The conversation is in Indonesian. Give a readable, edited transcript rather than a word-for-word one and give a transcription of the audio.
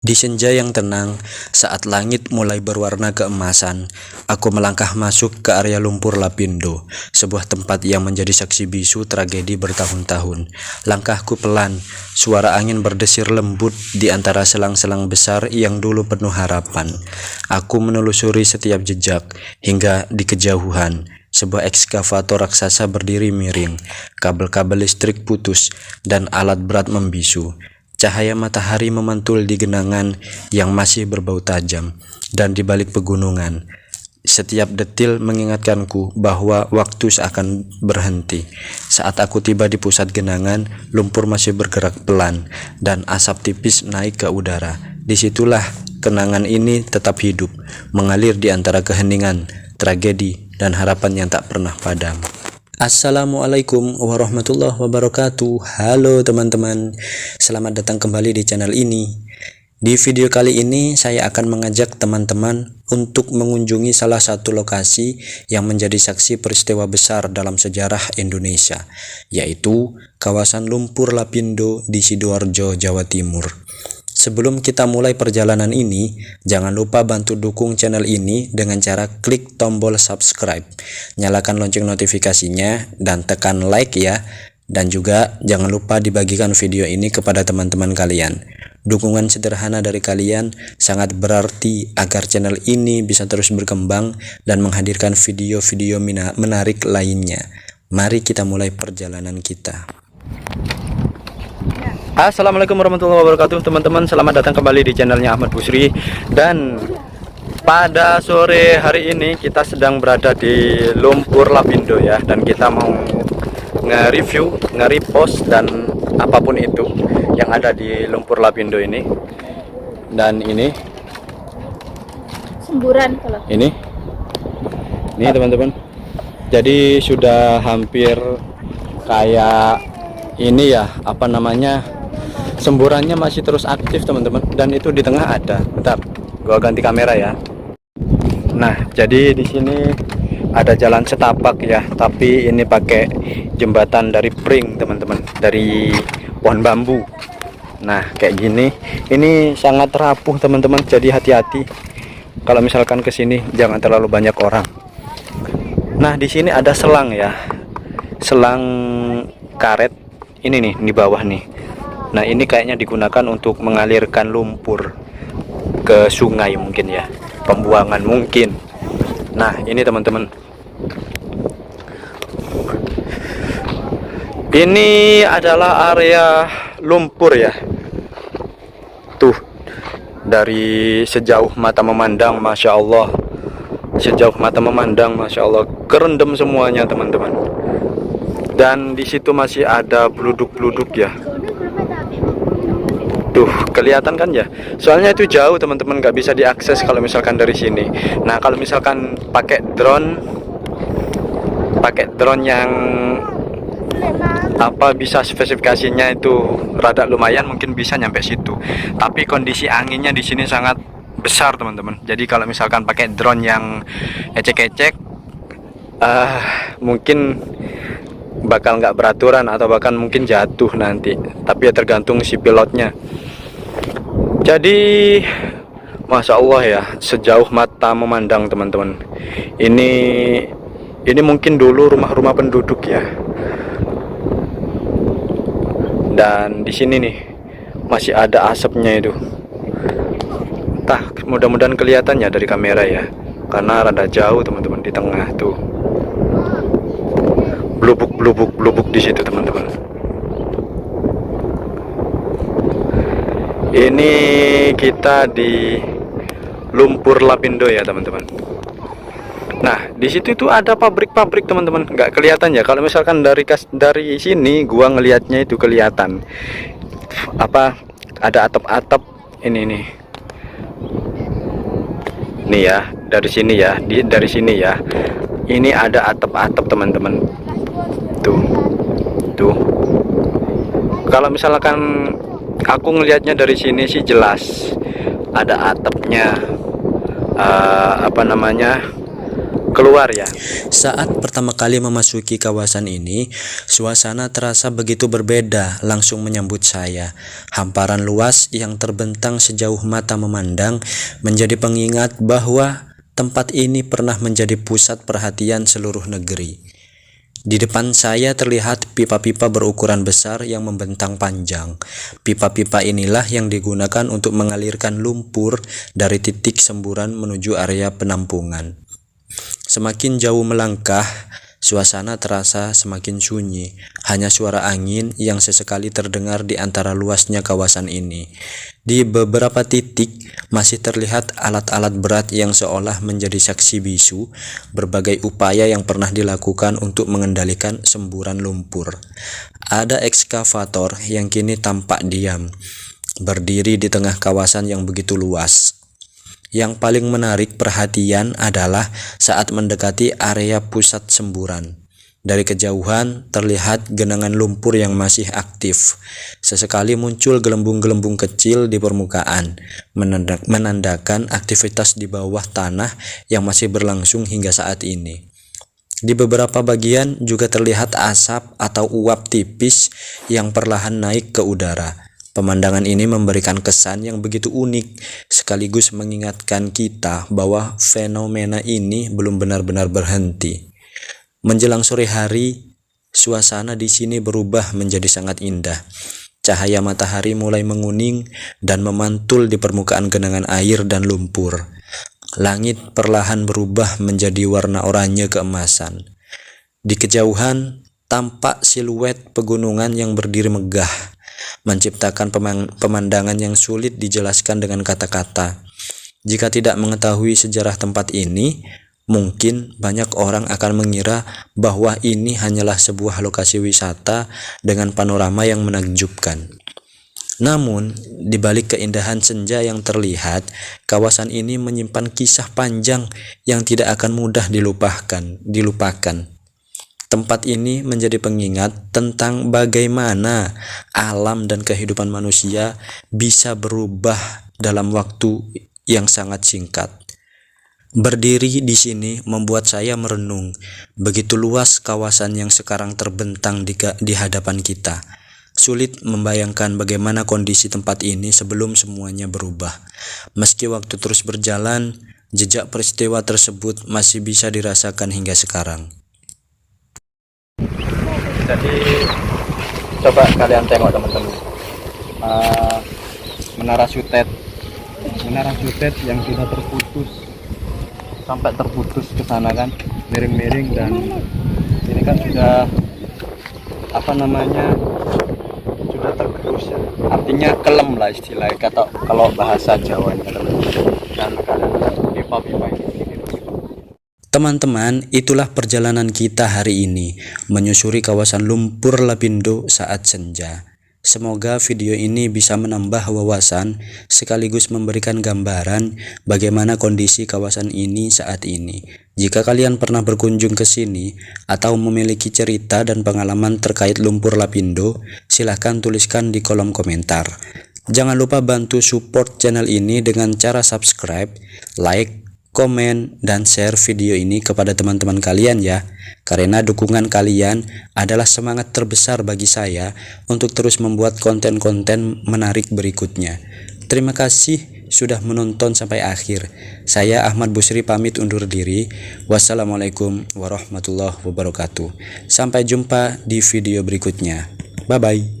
Di senja yang tenang, saat langit mulai berwarna keemasan, aku melangkah masuk ke area lumpur Lapindo, sebuah tempat yang menjadi saksi bisu tragedi bertahun-tahun. Langkahku pelan, suara angin berdesir lembut di antara selang-selang besar yang dulu penuh harapan. Aku menelusuri setiap jejak, hingga di kejauhan, sebuah ekskavator raksasa berdiri miring, kabel-kabel listrik putus, dan alat berat membisu. Cahaya matahari memantul di genangan yang masih berbau tajam, dan di balik pegunungan, setiap detil mengingatkanku bahwa waktu seakan berhenti. Saat aku tiba di pusat genangan, lumpur masih bergerak pelan, dan asap tipis naik ke udara. Disitulah kenangan ini tetap hidup, mengalir di antara keheningan, tragedi, dan harapan yang tak pernah padam. Assalamualaikum warahmatullahi wabarakatuh. Halo teman-teman, selamat datang kembali di channel ini. Di video kali ini saya akan mengajak teman-teman untuk mengunjungi salah satu lokasi yang menjadi saksi peristiwa besar dalam sejarah Indonesia, yaitu kawasan lumpur Lapindo di Sidoarjo, Jawa Timur. Sebelum kita mulai perjalanan ini, jangan lupa bantu dukung channel ini dengan cara klik tombol subscribe, nyalakan lonceng notifikasinya, dan tekan like ya. Dan juga jangan lupa dibagikan video ini kepada teman-teman kalian. Dukungan sederhana dari kalian sangat berarti agar channel ini bisa terus berkembang dan menghadirkan video-video menarik lainnya. Mari kita mulai perjalanan kita. Assalamualaikum warahmatullahi wabarakatuh teman-teman, selamat datang kembali di channelnya Ahmad Busri. Dan pada sore hari ini kita sedang berada di lumpur Lapindo ya, dan kita mau nge-review, nge-repost dan apapun itu yang ada di lumpur Lapindo ini. Dan ini semburan kalau ini teman-teman, jadi sudah hampir kayak ini ya, apa namanya, semburannya masih terus aktif teman-teman. Dan itu di tengah ada, bentar gua ganti kamera ya. Nah, jadi di sini ada jalan setapak ya, tapi ini pakai jembatan dari pring teman-teman, dari pohon bambu. Nah kayak gini, ini sangat rapuh teman-teman, jadi hati-hati kalau misalkan kesini, jangan terlalu banyak orang. Nah di sini ada selang ya, selang karet ini nih di bawah nih. Nah ini kayaknya digunakan untuk mengalirkan lumpur ke sungai mungkin ya, pembuangan mungkin. Nah ini teman-teman, ini adalah area lumpur ya. Tuh, dari sejauh mata memandang, Masya Allah, sejauh mata memandang, Masya Allah, kerendam semuanya teman-teman. Dan di situ masih ada beluduk-beluduk ya. Tuh kelihatan kan ya, soalnya itu jauh teman-teman, nggak bisa diakses kalau misalkan dari sini. Nah kalau misalkan pakai drone yang apa, bisa spesifikasinya itu rada lumayan, mungkin bisa nyampe situ. Tapi kondisi anginnya di sini sangat besar teman-teman, jadi kalau misalkan pakai drone yang ecek-ecek mungkin bakal nggak beraturan atau bahkan mungkin jatuh nanti. Tapi ya tergantung si pilotnya. Jadi Masya Allah ya, sejauh mata memandang teman-teman, ini mungkin dulu rumah-rumah penduduk ya. Dan di sini nih masih ada asapnya itu. Entah, mudah-mudahan kelihatan ya dari kamera ya, karena rada jauh teman-teman. Di tengah tuh blubuk di situ teman-teman. Ini kita di lumpur Lapindo ya teman-teman. Nah di situ itu ada pabrik-pabrik teman-teman, nggak kelihatan ya. Kalau misalkan dari sini gua ngelihatnya itu kelihatan apa, ada atap-atap ini nih. Nih ya, dari sini ya, dari sini ya. Ini ada atap-atap teman-teman. Tuh. Kalau misalkan aku ngelihatnya dari sini sih jelas ada atapnya, apa namanya, keluar ya. Saat pertama kali memasuki kawasan ini, suasana terasa begitu berbeda langsung menyambut saya. Hamparan luas yang terbentang sejauh mata memandang menjadi pengingat bahwa tempat ini pernah menjadi pusat perhatian seluruh negeri. Di depan saya terlihat pipa-pipa berukuran besar yang membentang panjang. Pipa-pipa inilah yang digunakan untuk mengalirkan lumpur dari titik semburan menuju area penampungan. Semakin jauh melangkah, suasana terasa semakin sunyi. Hanya suara angin yang sesekali terdengar di antara luasnya kawasan ini. Di beberapa titik masih terlihat alat-alat berat yang seolah menjadi saksi bisu berbagai upaya yang pernah dilakukan untuk mengendalikan semburan lumpur. Ada ekskavator yang kini tampak diam, berdiri di tengah kawasan yang begitu luas. Yang paling menarik perhatian adalah saat mendekati area pusat semburan. Dari kejauhan terlihat genangan lumpur yang masih aktif. Sesekali muncul gelembung-gelembung kecil di permukaan, menandakan aktivitas di bawah tanah yang masih berlangsung hingga saat ini. Di beberapa bagian juga terlihat asap atau uap tipis yang perlahan naik ke udara. Pemandangan ini memberikan kesan yang begitu unik, sekaligus mengingatkan kita bahwa fenomena ini belum benar-benar berhenti. Menjelang sore hari, suasana di sini berubah menjadi sangat indah. Cahaya matahari mulai menguning dan memantul di permukaan genangan air dan lumpur. Langit perlahan berubah menjadi warna oranye keemasan. Di kejauhan, tampak siluet pegunungan yang berdiri megah, menciptakan pemandangan yang sulit dijelaskan dengan kata-kata. Jika tidak mengetahui sejarah tempat ini, mungkin banyak orang akan mengira bahwa ini hanyalah sebuah lokasi wisata dengan panorama yang menakjubkan. Namun, di balik keindahan senja yang terlihat, kawasan ini menyimpan kisah panjang yang tidak akan mudah dilupakan. Tempat ini menjadi pengingat tentang bagaimana alam dan kehidupan manusia bisa berubah dalam waktu yang sangat singkat. Berdiri di sini membuat saya merenung, begitu luas kawasan yang sekarang terbentang di hadapan kita. Sulit membayangkan bagaimana kondisi tempat ini sebelum semuanya berubah. Meski waktu terus berjalan, jejak peristiwa tersebut masih bisa dirasakan hingga sekarang. Jadi coba kalian tengok teman-teman, menara Sutet yang sudah terputus ke sana kan, miring-miring, dan ini kan sudah sudah tergerus ya, artinya kelem lah istilahnya kata kalau bahasa Jawanya teman-teman. Dan kalian pipa-pipa ini. Teman-teman, itulah perjalanan kita hari ini, menyusuri kawasan lumpur Lapindo saat senja. Semoga video ini bisa menambah wawasan, sekaligus memberikan gambaran bagaimana kondisi kawasan ini saat ini. Jika kalian pernah berkunjung ke sini, atau memiliki cerita dan pengalaman terkait lumpur Lapindo, silahkan tuliskan di kolom komentar. Jangan lupa bantu support channel ini dengan cara subscribe, like, komen, dan share video ini kepada teman-teman kalian ya, karena dukungan kalian adalah semangat terbesar bagi saya untuk terus membuat konten-konten menarik berikutnya. Terima kasih sudah menonton sampai akhir. Saya Ahmad Busri pamit undur diri. Wassalamualaikum warahmatullahi wabarakatuh. Sampai jumpa di video berikutnya. Bye bye.